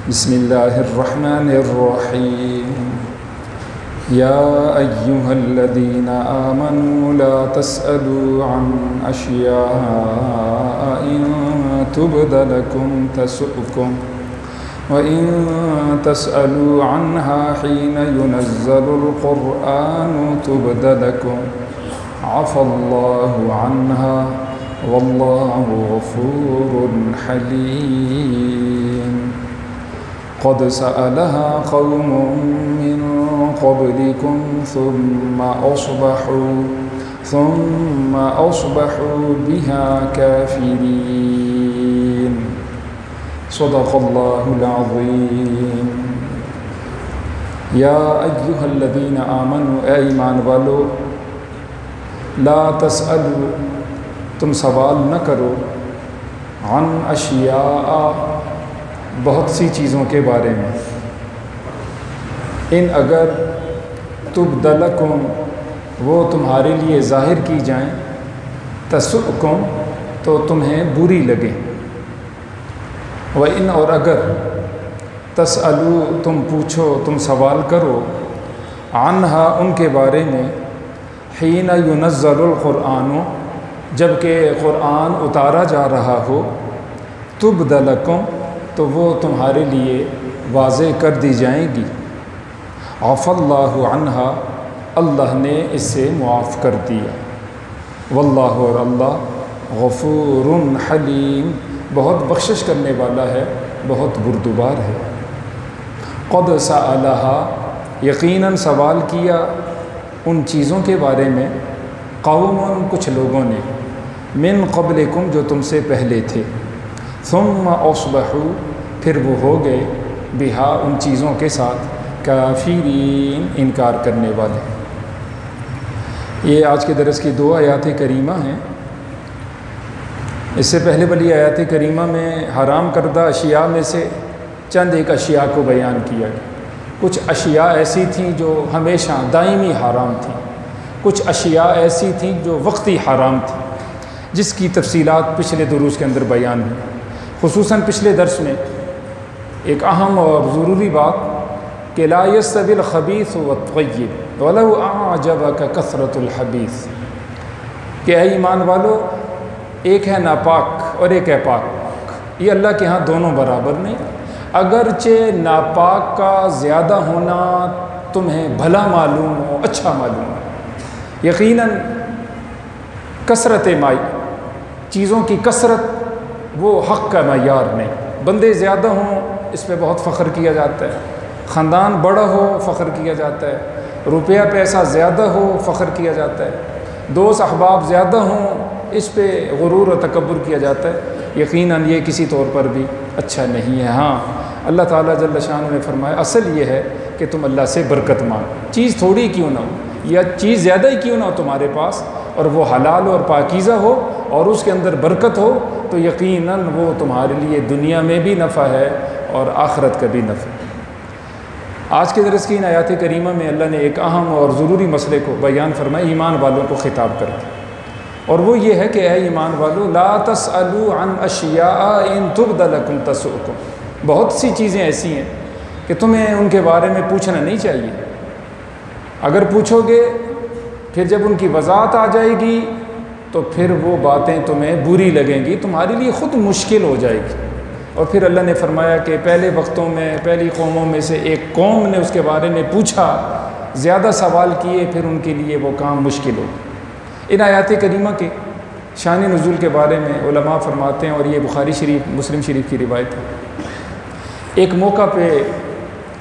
बिस्मिल्लाहिर्रहमानिर्रहीम। या अय्युहल्लज़ीना आमनू ला तस्अलू अन अश्याअ इन तुबद लकुम तसुकुम व इन तस्अलू अन्हा हीन युनज़्ज़लुल क़ुरआनु तुबद लकुम अफ़ल्लाहु अन्हा वल्लाहु गफ़ूरुन हलीम। क़द सअलहा क़ौमुम मिन क़ब्लिकुम थुम्मा अस्बहू बिहा काफ़िरीन। सदक़ल्लाहुल अज़ीम। या अय्युहल्लज़ीना आमनू, ए ईमान वालो, ला तस्अलू, तुम सवाल न करो, अन अशियाअ, बहुत सी चीज़ों के बारे में, इन अगर तुबदलकुम, वो तुम्हारे लिए ज़ाहिर की जाएं, तसुकुम, तो तुम्हें बुरी लगे, व इन, और अगर तसअलू, तुम पूछो, तुम सवाल करो, अन्हा, उनके बारे में, हीन युनज़्ज़लुल क़ुरआनु, जबकि क़ुरआन उतारा जा रहा हो, तुबदलकुम, तो वो तुम्हारे लिए वाज़े कर दी जाएंगी। अफ़ल्लाहु अन्हा, अल्लाह ने इससे मुआफ़ कर दिया। वल्लाहु, और अल्लाह, गफ़ूरुन हलीम, बहुत बख्शिश करने वाला है, बहुत बुर्दुबार है। क़द सअलहा, यकीनन सवाल किया उन चीज़ों के बारे में, क़ौमुन, कुछ लोगों ने, मिन क़ब्लिकुम, जो तुमसे पहले थे, सुम्मा अस्बहू, फिर वो हो गए, बिहा, उन चीज़ों के साथ, काफ़िरीन, इनकार करने वाले। ये आज के दरस की 2 आयात करीमा हैं। इससे पहले वाली आयात करीमा में हराम करदा अशिया में से चंद एक अशिया को बयान किया गया। कुछ अशिया ऐसी थीं जो हमेशा दायमी हराम थीं, कुछ अशिया ऐसी थीं जो वक्ती हराम थीं, जिसकी तफसीलात पिछले दुरूस के अंदर बयान हुई। खुसूसन पिछले दर्स में एक अहम और ज़रूरी बात कि ला यस्तविल खबीस वत्तय्यिब वलौ अअजबक कसरतुल हबीस, कि ऐ ईमान वालो, एक है नापाक और एक है पाक। ये अल्लाह के यहाँ दोनों बराबर नहीं। अगरचे नापाक का ज़्यादा होना तुम्हें भला मालूम हो, अच्छा मालूम हो, यकीनन कसरत माई, चीज़ों की कसरत वो हक़ का मयार नहीं। बंदे ज़्यादा हों, इस पे बहुत फ़ख्र किया जाता है, ख़ानदान बड़ा हो, फ़ख्र किया जाता है, रुपया पैसा ज़्यादा हो, फ़ख्र किया जाता है, दोस्त अहबाब ज़्यादा हों, इस पे गुरूर और तकब्बुर किया जाता है। यकीनन ये किसी तौर पर भी अच्छा नहीं है। हाँ, अल्लाह ताला जल्ल शान ने फरमाया, असल ये है कि तुम अल्लाह से बरकत मांगो, चीज़ थोड़ी क्यों ना हो या चीज़ ज़्यादा ही क्यों ना हो तुम्हारे पास, और वो हलाल और पाकीज़ा हो और उसके अंदर बरकत हो, तो यकीनन वो तुम्हारे लिए दुनिया में भी नफ़ा है और आखिरत का भी नफ़ा। आज के दरस की इन आयात करीमा में अल्लाह ने एक अहम और ज़रूरी मसले को बयान फरमाया, ईमान वालों को ख़िताब करके, और वो ये है कि ऐ ईमान वालों, ला तस्अलू अन अशियाअ इन तुबद लकुम तसुकुम। बहुत सी चीज़ें ऐसी हैं कि तुम्हें उनके बारे में पूछना नहीं चाहिए। अगर पूछोगे, फिर जब उनकी वज़ाहत आ जाएगी तो फिर वो बातें तुम्हें बुरी लगेंगी, तुम्हारे लिए ख़ुद मुश्किल हो जाएगी। और फिर अल्लाह ने फरमाया कि पहले वक्तों में, पहली कौमों में से एक कौम ने उसके बारे में पूछा, ज़्यादा सवाल किए, फिर उनके लिए वो काम मुश्किल हो। इन आयात करीमा के शान नुज़ूल के बारे में उलमा फरमाते हैं, और ये बुखारी शरीफ, मुस्लिम शरीफ की रिवायत है। एक मौका पे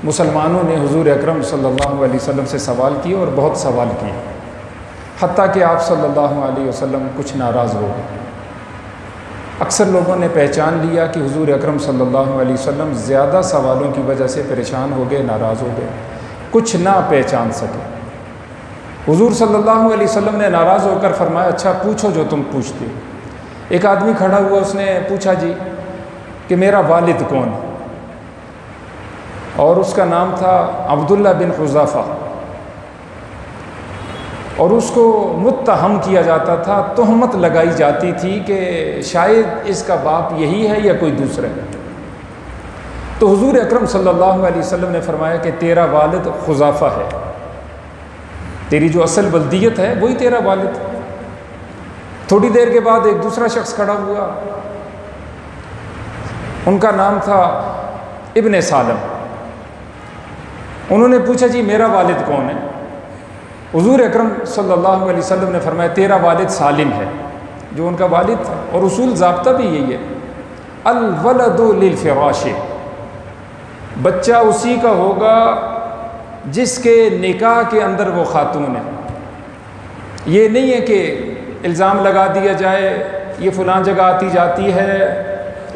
मुसलमानों ने हुज़ूर अकरम सल्लल्लाहु अलैहि वसल्लम से सवाल किए, और बहुत सवाल किए, हत्ता कि आप सल्लल्लाहु अलैहि वसल्लम कुछ नाराज़ हो गए। अक्सर लोगों ने पहचान लिया कि हुज़ूर अकरम सल्लल्लाहु अलैहि वसल्लम ज़्यादा सवालों की वजह से परेशान हो गए, नाराज़ हो गए, कुछ ना पहचान सके। हुज़ूर सल्लल्लाहु अलैहि वसल्लम ने नाराज़ होकर फरमाया, अच्छा पूछो जो तुम पूछते हो। एक आदमी खड़ा हुआ, उसने पूछा, जी कि मेरा वालिद कौन है? और उसका नाम था अब्दुल्ला बिन हुज़ाफ़ा। और उसको मुत्तहम किया जाता था, तोहमत लगाई जाती थी कि शायद इसका बाप यही है या कोई दूसरा है। तो हुजूर अकरम सल्लल्लाहु अलैहि वसल्लम ने फरमाया कि तेरा वालिद खुज़ाफ़ा है, तेरी जो असल वल्दियत है वही तेरा वालिद। थोड़ी देर के बाद एक दूसरा शख्स खड़ा हुआ, उनका नाम था इब्ने सालम। उन्होंने पूछा जी मेरा वालिद कौन है? हुजूर अकरम सल्लल्लाहु अलैहि वसल्लम ने फरमाया तेरा वालिद सालिम है, जो उनका वालिद था। और उसूल ज़ाब्ता भी यही है, अल वलदु लिल फ़िराश, बच्चा उसी का होगा जिसके निकाह के अंदर वो खातून है। ये नहीं है कि इल्ज़ाम लगा दिया जाए ये फ़लाँ जगह आती जाती है,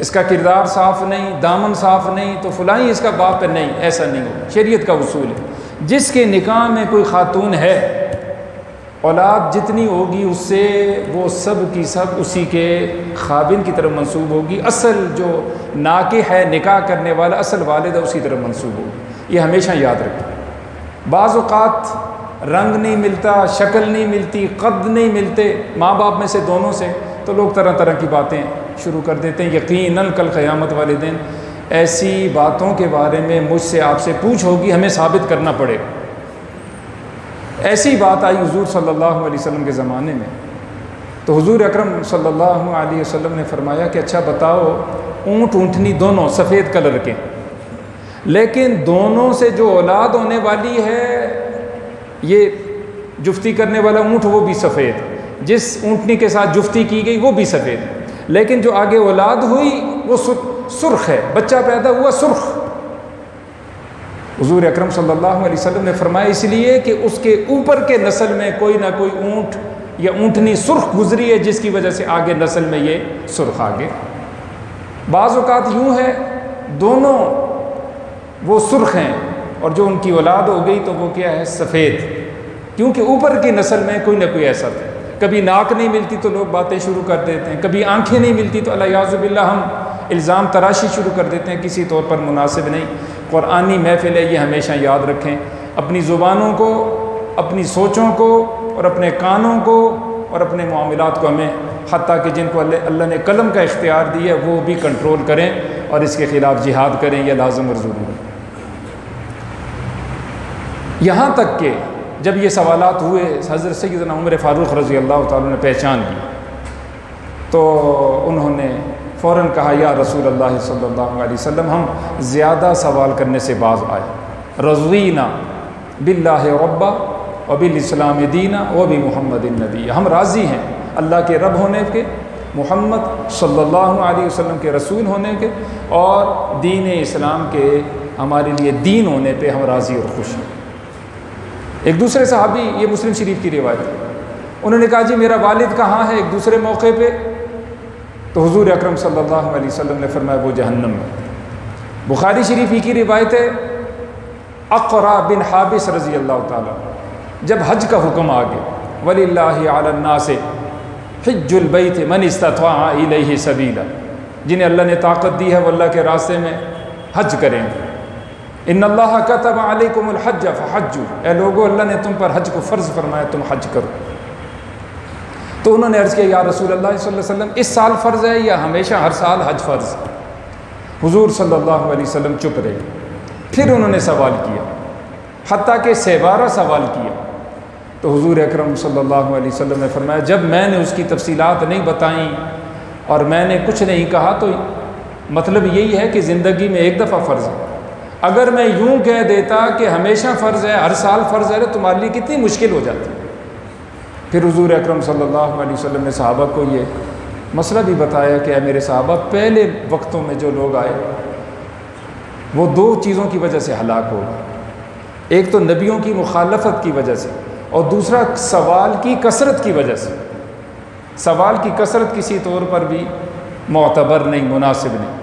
इसका किरदार साफ़ नहीं, दामन साफ़ नहीं, तो फ़लाँ ही इसका बाप है। नहीं, ऐसा नहीं हो। शरीयत का उसूल है जिसके निकाह में कोई खातून है, औलाद जितनी होगी उससे वो सब की सब उसी के खाबिन की तरफ मंसूब होगी। असल जो नाके है निकाह करने वाला असल वालिद है उसी तरफ मंसूब होगी। ये हमेशा याद रखें। बाज़ औक़ात रंग नहीं मिलता, शक्ल नहीं मिलती, कद नहीं मिलते माँ बाप में से दोनों से, तो लोग तरह तरह की बातें शुरू कर देते हैं। यकीनन कल क़यामत वाले दिन ऐसी बातों के बारे में मुझसे आपसे पूछ होगी, हमें साबित करना पड़ेगा। ऐसी बात आई हुजूर सल्लल्लाहु अलैहि वसल्लम के ज़माने में, तो हुजूर अकरम सल्लल्लाहु अलैहि वसल्लम ने फरमाया कि अच्छा बताओ, ऊँट ऊँटनी दोनों सफ़ेद कलर के, लेकिन दोनों से जो औलाद होने वाली है, ये जुफ्ती करने वाला ऊँट वो भी सफ़ेद, जिस ऊँटनी के साथ जुफ्ती की गई वो भी सफ़ेद, लेकिन जो आगे औलाद हुई वो सुर्ख है, बच्चा पैदा हुआ सुर्ख। हुजूर अकरम सल्लल्लाहु अलैहि वसल्लम ने फरमाया इसलिए कि उसके ऊपर के नस्ल में कोई ना कोई ऊँट या ऊँटनी सुर्ख गुजरी है, जिसकी वजह से आगे नस्ल में ये सुर्ख आ गए। बाज़ औक़ात यूँ है दोनों वो सुर्ख हैं और जो उनकी औलाद हो गई तो वो क्या है, सफ़ेद, क्योंकि ऊपर की नस्ल में कोई ना कोई ऐसा था। कभी नाक नहीं मिलती तो लोग बातें शुरू कर देते हैं, कभी आंखें नहीं मिलती तो अलियाज़ु बिल्लाह हम इल्ज़ाम तराशी शुरू कर देते हैं, किसी तौर पर मुनासिब नहीं। क़ुरानी महफ़िल है, ये हमेशा याद रखें। अपनी ज़ुबानों को, अपनी सोचों को और अपने कानों को और अपने मामलात को हमें, हत्ता कि जिनको अल्लाह ने कलम का इख्तियार दिया है वो भी कंट्रोल करें और इसके ख़िलाफ़ जिहाद करें, यह लाज़िम और ज़रूरी है। यहाँ तक कि जब ये सवालात हुए, हज़रत सैयदना उमर फ़ारूक़ रज़ी अल्लाह ताला ने पहचान ली, तो उन्होंने फ़ौरन कहा या रसूल अल्लाह सल्लल्लाहु अलैहि वसल्लम, हम ज़्यादा सवाल करने से बाज़ आए। रज़ीना बिल्लाहि रब्बा व बिल इस्लाम दीना व बि मुहम्मदिन नबी, हम राज़ी हैं अल्लाह के रब होने के, मुहम्मद सल्लल्लाहु अलैहि वसल्लम के रसूल होने के और दीन इस्लाम के हमारे लिए दीन होने पे हम राज़ी और खुश हैं। एक दूसरे सहाबी, ये मुस्लिम शरीफ की रिवायत है, उन्होंने कहा जी मेरा वालिद कहाँ है? एक दूसरे मौके पे तो हुजूर अकरम सल्लल्लाहु अलैहि वसल्लम ने फरमाया वो जहन्नम में। बुखारी शरीफ ही की रिवायत है, अक़रा बिन हाबिस रज़ी अल्लाह ताला, जब हज का हुक्म आ गया, वलिल्लाहि अलन नास हिज्जुल बैत मन इस्तताअ इलैहि सबीला, जिन्हें अल्लाह ने ताकत दी है वो अल्लाह के रास्ते में हज करेंगे। इन्नल्लाह कतब अलैकुमुल हज्ज फहज्जू, ए लोगो अल्लाह ने तुम पर हज को फ़र्ज़ फरमाया, तुम हज करो। तो उन्होंने अर्ज़ किया या रसूल अल्लाह सल्लल्लाहु अलैहि वसल्लम, इस साल फ़र्ज़ है या हमेशा हर साल हज फ़र्ज़? हुजूर सल्लल्लाहु अलैहि वसल्लम चुप रहे। फिर उन्होंने सवाल किया, हत्ता कि 12 सवाल किया। तो हुजूर अकरम सल्लल्लाहु अलैहि वसल्लम ने फरमाया जब मैंने उसकी तफसीलात नहीं बताई और मैंने कुछ नहीं कहा तो मतलब यही है कि ज़िंदगी में एक दफ़ा फ़र्ज़ है। अगर मैं यूँ कह देता कि हमेशा फ़र्ज़ है, हर साल फ़र्ज़ है, तो तुम्हारे लिए कितनी मुश्किल हो जाती। फिर हुजूर अकरम सल्लल्लाहु अलैहि वसल्लम ने सहाबा को ये मसला भी बताया कि मेरे सहाबा, पहले वक्तों में जो लोग आए वो 2 चीज़ों की वजह से हलाक हो गए। एक तो नबियों की मुखालफत की वजह से और दूसरा सवाल की कसरत की वजह से। सवाल की कसरत किसी तौर पर भी मोतबर नहीं, मुनासिब नहीं।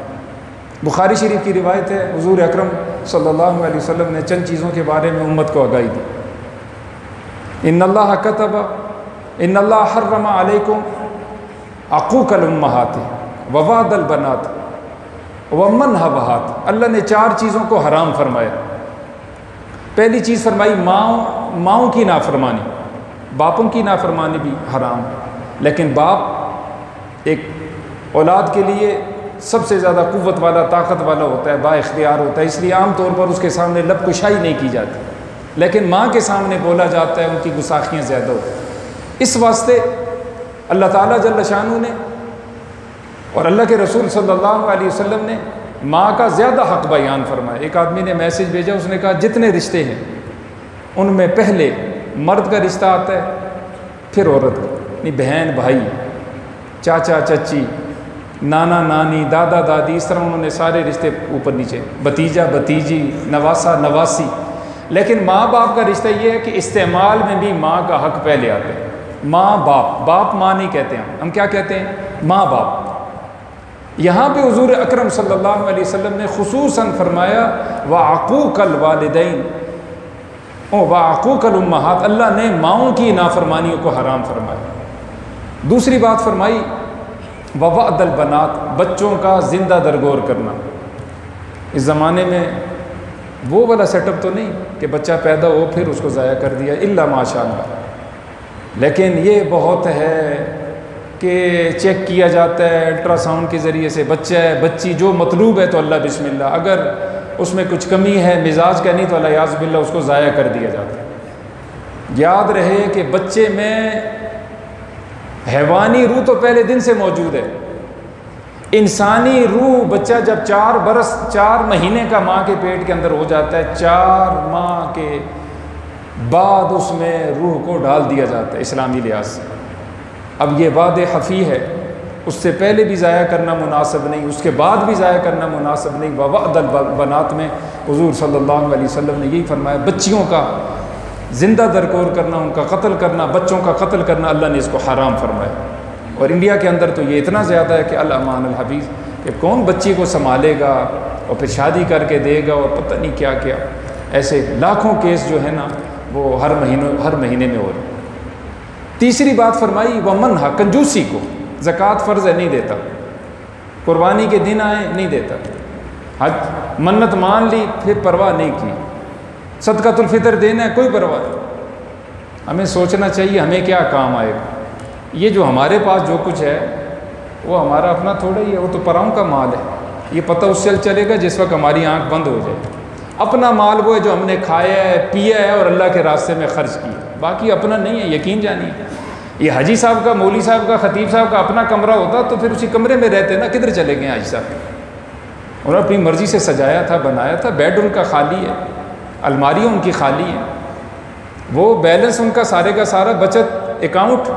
बुखारी शरीफ की रिवायत है, हुजूर अकरम सल्लल्लाहु अलैहि वसल्लम ने चंद चीज़ों के बारे में उम्मत को आगाही दी। इन्नल्लाह कतब इन्नल्लाह हर्रमा अलैकुम अक़ूक़ल उम्महात ववादल बनात वमन हबहात, अल्लाह ने 4 चीज़ों को हराम फरमाया। पहली चीज़ फरमाई माओं की नाफरमानी, बापों की नाफरमानी भी हराम। लेकिन बाप एक औलाद के लिए सबसे ज़्यादा क़ुव्वत वाला, ताकत वाला होता है, बाइख्तियार होता है, इसलिए आम तौर पर उसके सामने लब कुशाई नहीं की जाती। लेकिन माँ के सामने बोला जाता है, उनकी गुस्ताखियाँ ज़्यादा होती हैं। इस वास्ते अल्लाह ताला जल्ल शानू ने और अल्लाह के रसूल सल्लल्लाहु अलैहि वसल्लम ने माँ का ज़्यादा हक़ बयान फरमाया। एक आदमी ने मैसेज भेजा, उसने कहा जितने रिश्ते हैं उनमें पहले मर्द का रिश्ता आता है, फिर औरत का, यानी बहन भाई, चाचा चाची, नाना नानी, दादा दादी, इस तरह उन्होंने सारे रिश्ते ऊपर नीचे, भतीजा भतीजी, नवासा नवासी। लेकिन माँ बाप का रिश्ता ये है कि इस्तेमाल में भी माँ का हक़ पहले आता है। माँ बाप, बाप माँ नहीं कहते हम क्या कहते हैं? माँ बाप। यहाँ पे हुज़ूर अकरम सल्लल्लाहु अलैहि वसल्लम ने खुसूसन फरमाया वअक़ूक़ल वालिदैन वअक़ूक़ल उम्महात, अल्लाह ने माँओं की नाफरमानियों को हराम फरमाया। दूसरी बात फरमाई ववअदल बनात, बच्चों का ज़िंदा दरगोर करना। इस ज़माने में वो वाला सेटअप तो नहीं कि बच्चा पैदा हो फिर उसको ज़ाया कर दिया, इल्ला माशाअल्लाह। लेकिन ये बहुत है कि चेक किया जाता है अल्ट्रासाउंड के ज़रिए से, बच्चा है बच्ची जो मतलूब है तो अल्लाह बिस्मिल्लाह, अगर उसमें कुछ कमी है मिजाज का नहीं तो अल्लाह याज़ बिल्लाह उसको ज़ाया कर दिया जाता है। याद रहे कि बच्चे में हैवानी रूह तो पहले दिन से मौजूद है, इंसानी रूह बच्चा जब 4 महीने का माँ के पेट के अंदर हो जाता है, 4 माह के बाद उसमें रूह को डाल दिया जाता है इस्लामी लिहाज से। अब ये वादे हफ़ी है, उससे पहले भी ज़ाया करना मुनासिब नहीं, उसके बाद भी ज़ाया करना मुनासिब नहीं। ववअदल बनात में हुज़ूर सल्लल्लाहु अलैहि वसल्लम ने यही फरमाया, बच्चियों का ज़िंदा दरकोर करना, उनका कत्ल करना, बच्चों का कत्ल करना, अल्लाह ने इसको हराम फरमाया। और इंडिया के अंदर तो ये इतना ज़्यादा है कि अल-अमान अल-हबीज़, कि कौन बच्ची को संभालेगा और फिर शादी करके देगा और पता नहीं क्या क्या, ऐसे लाखों केस जो है ना वो हर महीने में हो रहे। तीसरी बात फरमाई वमनहा, कंजूसी को, ज़कात फ़र्ज़ है नहीं देता, कुर्बानी के दिन आए नहीं देता, हज मन्नत मान ली फिर परवाह नहीं की, सदक़ातुल फ़ितर देना है कोई परवाह नहीं। हमें सोचना चाहिए हमें क्या काम आएगा। ये जो हमारे पास जो कुछ है वो हमारा अपना थोड़ा ही है, वो तो पराओं का माल है। ये पता उससे चलेगा जिस वक्त हमारी आंख बंद हो जाए। अपना माल वो है जो हमने खाया है, पिया है और अल्लाह के रास्ते में ख़र्च किया, बाकी अपना नहीं है, यकीन जानिए। ये हाजी साहब का, मौली साहब का, ख़तीब साहब का अपना कमरा होता तो फिर उसी कमरे में रहते ना, किधर चले गए हाजी साहब? उन्होंने अपनी मर्ज़ी से सजाया था, बनाया था, बेड उनका खाली है, अलमारियाँ उनकी खाली हैं, वो बैलेंस उनका सारे का सारा बचत अकाउंट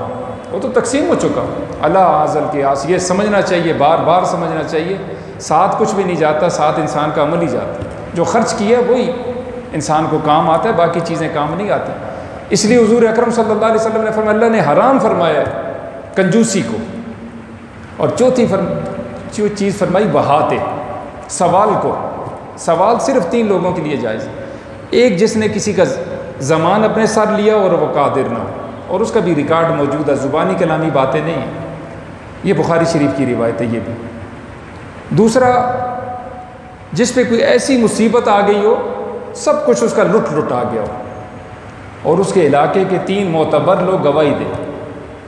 वो तो तकसीम हो चुका। अल्लाह आज़ल के आस, ये समझना चाहिए, बार बार समझना चाहिए, साथ कुछ भी नहीं जाता, साथ इंसान का अमल ही जाता है। जो ख़र्च किया है वही इंसान को काम आता है, बाकी चीज़ें काम नहीं आती। इसलिए हुज़ूर अकरम सल्लल्लाहु अलैहि वसल्लम ने फरमाया, अल्लाह ने हराम फरमाया कंजूसी को। और चौथी चीज़ फरमाई वहाते, सवाल को। सवाल सिर्फ 3 लोगों के लिए जायज़ है। एक जिसने किसी का ज़मान अपने सर लिया और वो कादिर ना हो, और उसका भी रिकॉर्ड मौजूद है, ज़ुबानी कलामी बातें नहीं हैं, ये बुखारी शरीफ की रिवायत है। ये भी दूसरा, जिस पे कोई ऐसी मुसीबत आ गई हो, सब कुछ उसका लुट आ गया हो और उसके इलाके के 3 मोतबर लोग गवाही दें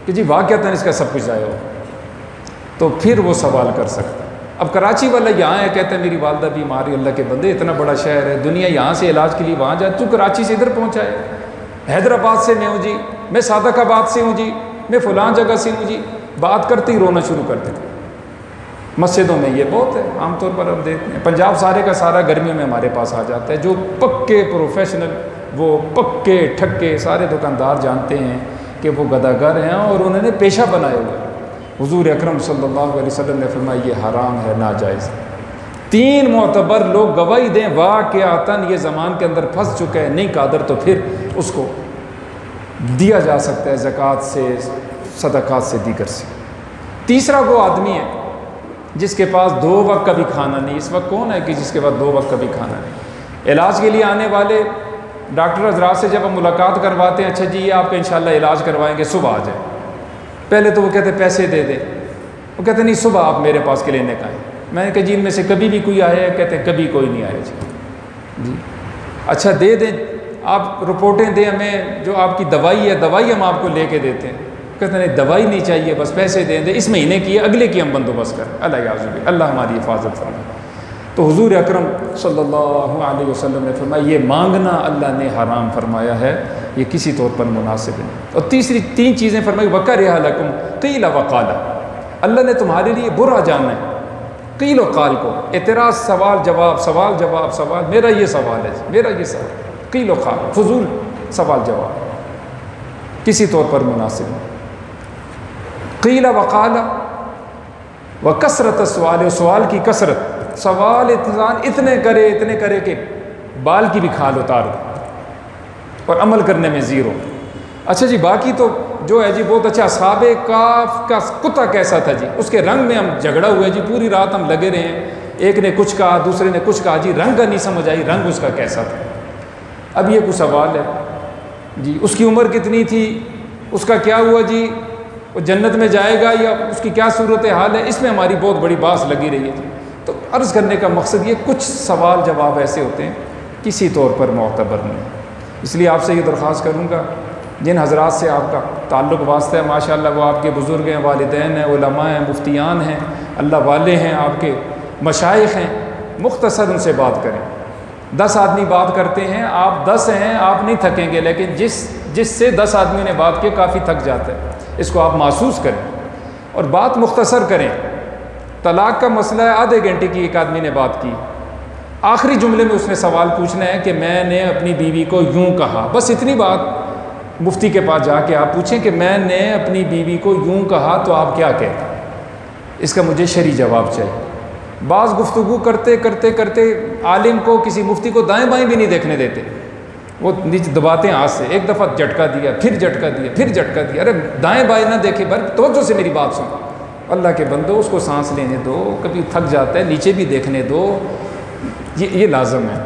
कि जी वाक़अतन इसका सब कुछ ज़ाया हो, तो फिर वो सवाल कर सकता है। अब कराची वाला यहाँ है, कहते हैं मेरी वालदा बीमार है, अल्लाह के बंदे इतना बड़ा शहर है, दुनिया यहाँ से इलाज के लिए वहाँ जाए, तू कराची से इधर पहुँचा है, हैदराबाद से मैं हूँ जी, मैं सादकाबाद से हूँ जी, मैं फ़लाँ जगह से हूँ जी, बात करते ही रोना शुरू कर देते। मस्जिदों में ये बहुत है, आमतौर पर हम देखते हैं। पंजाब सारे का सारा गर्मियों में हमारे पास आ जाता है। जो पक्के प्रोफेशनल, वो पक्के ठक्के सारे दुकानदार जानते हैं कि वो गदागर हैं और उन्होंने पेशा बनाया हुआ है। हुज़ूर अकरम सल्लल्लाहु अलैहि वसल्लम ने फरमाया ये हराम है, नाजायज़। 3 मोतबर लोग गवाही दें वाक़अतन ये ज़मान के अंदर फंस चुका है, नहीं कादर, तो फिर उसको दिया जा सकता है ज़कात से, सदक़ात से, दीगर से। तीसरा वो आदमी है जिसके पास 2 वक्त का भी खाना नहीं। इस वक्त कौन है कि जिसके पास 2 वक्त का भी खाना नहीं? इलाज के लिए आने वाले डॉक्टर हज़रात से जब हम मुलाकात करवाते हैं, अच्छा जी ये आपका इंशाल्लाह इलाज करवाएंगे, सुबह आ जाए। पहले तो वो कहते पैसे दे दे, वो कहते नहीं सुबह आप मेरे पास क्लिनिक आए। मैंने कहा जी इनमें से कभी भी कोई आया है? कहते कभी कोई नहीं आया जी। अच्छा दे दें, आप रिपोर्टें दें हमें, जो आपकी दवाई है दवाई हम आपको लेके देते हैं। कहते नहीं दवाई नहीं चाहिए, बस पैसे दे दें, इस महीने की है अगले की हम बंदोबस्त करें। अल्लाह हमारी हिफाजत फरमाए। तो हुजूर अकरम सल्लल्लाहु अलैहि वसल्लम ने फरमाया ये मांगना अल्लाह ने हराम फरमाया है, ये किसी तौर पर मुनासिब नहीं। और तीसरी 3 चीज़ें फरमाई वक़रिहा लकुम क़ील वक़ाल, अल्लाह ने तुम्हारे लिए बुरा जाना है क़ील व क़ाल को, एतराज़ सवाल जवाब सवाल जवाब सवाल, मेरा ये सवाल है, मेरा ये सवाल, क़ील व क़ाल फजूल सवाल जवाब किसी तौर पर मुनासिब नहीं। क़ील वक़ाल व कसरत सवाल, सवाल की कसरत, सवाल इतने करे कि बाल की भी खाल उतार दे और अमल करने में ज़ीरो। अच्छा जी, बाकी तो जो है जी बहुत अच्छा, असहाबे काफ का कुत्ता कैसा था जी, उसके रंग में हम झगड़ा हुआ जी, पूरी रात हम लगे रहे हैं, एक ने कुछ कहा दूसरे ने कुछ कहा जी, रंग का नहीं समझ आई रंग उसका कैसा था। अब ये कुछ सवाल है जी, उसकी उम्र कितनी थी, उसका क्या हुआ जी, वो जन्नत में जाएगा या उसकी क्या सूरत हाल है, इसमें हमारी बहुत बड़ी बात लगी रही है जी। तो अर्ज़ करने का मकसद ये कुछ सवाल जवाब ऐसे होते हैं किसी तौर पर मोतबर नहीं। इसलिए आपसे ये दरख्वास्त करूँगा, जिन हज़रात से आपका ताल्लुक़ वास्ता है, माशाअल्लाह वो आपके बुज़ुर्ग हैं, वालिदैन हैं, उलमा हैं, मुफ्तियान हैं, अल्लाह वाले हैं, आपके मशाइख़ हैं, मुख्तसर उनसे बात करें। 10 आदमी बात करते हैं, आप 10 हैं, आप नहीं थकेंगे, लेकिन जिससे 10 आदमी ने बात की काफ़ी थक जाता है, इसको आप महसूस करें और बात मुख्तसर करें। तलाक़ का मसला है, आधे घंटे की एक आदमी ने बात की, आखिरी जुमले में उसने सवाल पूछना है कि मैंने अपनी बीवी को यूँ कहा, बस इतनी बात मुफ्ती के पास जाके आप पूछें कि मैंने अपनी बीवी को यूँ कहा तो आप क्या कहते हैं, इसका मुझे शरई जवाब चाहिए। बाज़ गुफ्तगू करते करते करते आलिम को, किसी मुफ्ती को दाएं बाएं भी नहीं देखने देते, वो नीचे दबाते हैं हाथ से, एक दफ़ा झटका दिया, फिर झटका दिया, फिर झटका दिया, अरे दाएं बाएं ना देखे, पर तवज्जो से मेरी बात सुनो। अल्लाह के बंदो, उसको सांस लेने दो, कभी थक जाता है, नीचे भी देखने दो, ये लाजम है,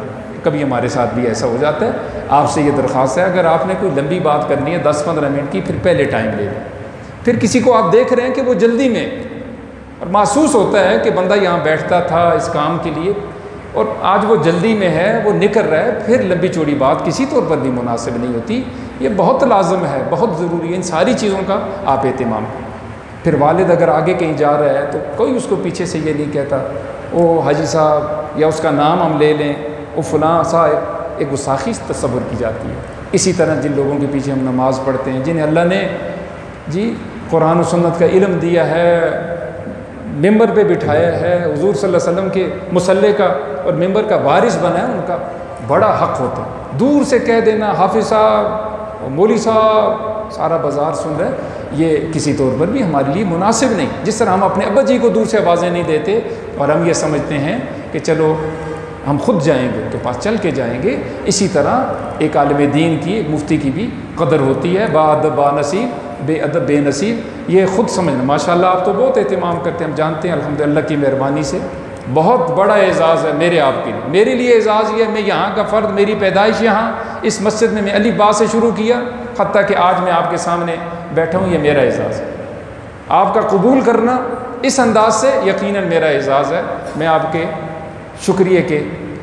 कभी हमारे साथ भी ऐसा हो जाता है। आपसे ये दरख्वास्त है, अगर आपने कोई लंबी बात करनी है 10-15 मिनट की, फिर पहले टाइम ले लें। फिर किसी को आप देख रहे हैं कि वो जल्दी में, और महसूस होता है कि बंदा यहाँ बैठता था इस काम के लिए और आज वो जल्दी में है, वो निकल रहा है, फिर लंबी चौड़ी बात किसी तौर पर भी मुनासिब नहीं होती। ये बहुत लाजम है, बहुत ज़रूरी है, इन सारी चीज़ों का आप एहतमाम करें। फिर वालिद अगर आगे कहीं जा रहा है तो कोई उसको पीछे से ये नहीं कहता ओ हाजी साहब, या उसका नाम हम ले लें, वो फ़लाँ साहब, एक गुस्ताखी तस्वुर की जाती है। इसी तरह जिन लोगों के पीछे हम नमाज़ पढ़ते हैं, जिन्हें अल्लाह ने जी कुरान और सुन्नत का इल्म दिया है, मिंबर पे बिठाया है, हुजूर सल्लल्लाहु अलैहि वसल्लम के मुसल्ले का और मिंबर का वारिस बना है, उनका बड़ा हक़ होता है। दूर से कह देना हाफिज़ साहब, मौली साहब, सारा बाज़ार सुन रहा है, ये किसी तौर पर भी हमारे लिए मुनासिब नहीं। जिस तरह हम अपने अब्बा जी को दूर से आवाज़ें नहीं देते और हम ये समझते हैं कि चलो हम खुद जाएंगे, उनके पास चल के जाएंगे, इसी तरह एक आलिम दीन की, एक मुफ्ती की भी कदर होती है। बाअदब बानसीब, बेअदब बेनसीब, ये ख़ुद समझना। माशाअल्लाह आप तो बहुत एहतमाम करते हैं, हम जानते हैं, अल्हम्दुलिल्लाह की मेहरबानी से बहुत बड़ा एज़ाज़ है मेरे आपके लिए। मेरे लिए एज़ाज़ ये है, मैं यहाँ का फ़र्द, मेरी पैदाइश यहाँ इस मस्जिद में मैं अली बा से शुरू किया, हत्ता कि आज मैं आपके सामने बैठा हूँ, ये मेरा एज़ाज़ है। आपका कबूल करना इस अंदाज से यकीनन मेरा एज़ाज़ है। मैं आपके शुक्रिया के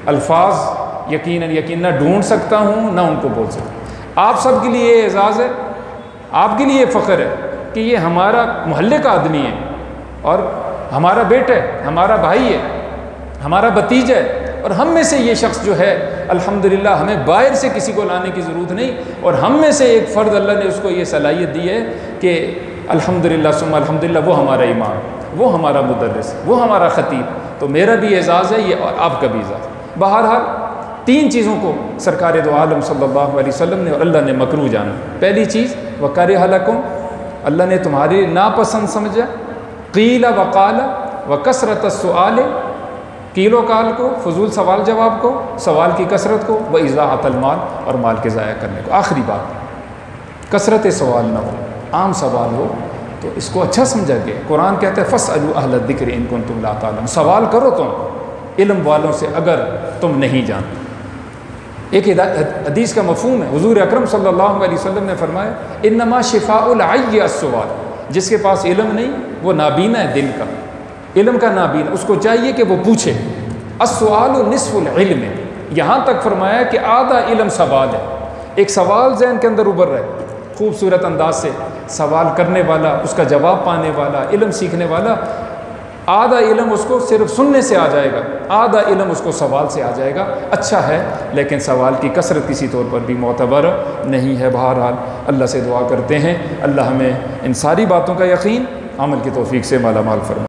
अल्फाज यकीनन ना ढूंढ सकता हूँ, ना उनको बोल सकता। आप सब के लिए ये एज़ाज़ है, आपके लिए फ़ख्र है कि ये हमारा मोहल्ले का आदमी है और हमारा बेटा है, हमारा भाई है, हमारा भतीजा है, और हम में से ये शख्स जो है अल्हम्दुलिल्लाह, हमें बाहर से किसी को लाने की ज़रूरत नहीं, और हम में से एक फ़र्द अल्लाह ने उसको ये सलाहियत दी है कि अल्हम्दुलिल्लाह सुम्मा अल्हम्दुलिल्लाह, वो हमारा इमाम, वो हमारा मुदर्रिस, वो हमारा ख़तीब। तो मेरा भी एज़ाज़ है ये, और आपका भी एज़ाज़। बहरहाल 3 चीज़ों को सरकार दो आलम सल्लल्लाहु अलैहि वसल्लम ने और अल्लाह ने मकरूह जाना। पहली चीज़ वकरिहा लकुम, अल्लाह ने तुम्हारे नापसंद समझा, क़ील वक़ाल व कसरत सुआल, कीलो काल को, फजूल सवाल जवाब को, सवाल की कसरत को, व इज़ाअतल माल, और माल के ज़ाया करने को। आखिरी बात, कसरत सवाल ना हो, आम सवाल हो तो इसको अच्छा समझा गया। कुरान कहता है फ़स्अलू अहल ज़िक्र इन कुन्तुम ला तालमून, सवाल करो तुम इल्म वालों से अगर तुम नहीं जानते। एक हदीस का मफ़हूम है, हुज़ूर अकरम सल्लल्लाहु अलैहि वसल्लम ने फरमाया इन्नमा शिफ़ाउल अय्य अस्सवाल, जिसके पास इल्म नहीं वो नाबीना है, दिल का इल्म का नाबीना, उसको चाहिए कि वो पूछे। अस्सवालु निस्फुल इल्म, यहाँ तक फरमाया कि आधा इल्म सवाल है। एक सवाल ज़हन के अंदर उभर रहा है, खूबसूरत अंदाज से सवाल करने वाला, उसका जवाब पाने वाला, इल्म सीखने वाला, आधा इल्म उसको सिर्फ सुनने से आ जाएगा, आधा इल्म उसको सवाल से आ जाएगा। अच्छा है, लेकिन सवाल की कसरत किसी तौर पर भी मोतबर नहीं है। बहरहाल अल्लाह से दुआ करते हैं, अल्लाह हमें इन सारी बातों का यकीन अमल की तौफीक से माला माल फरमाए।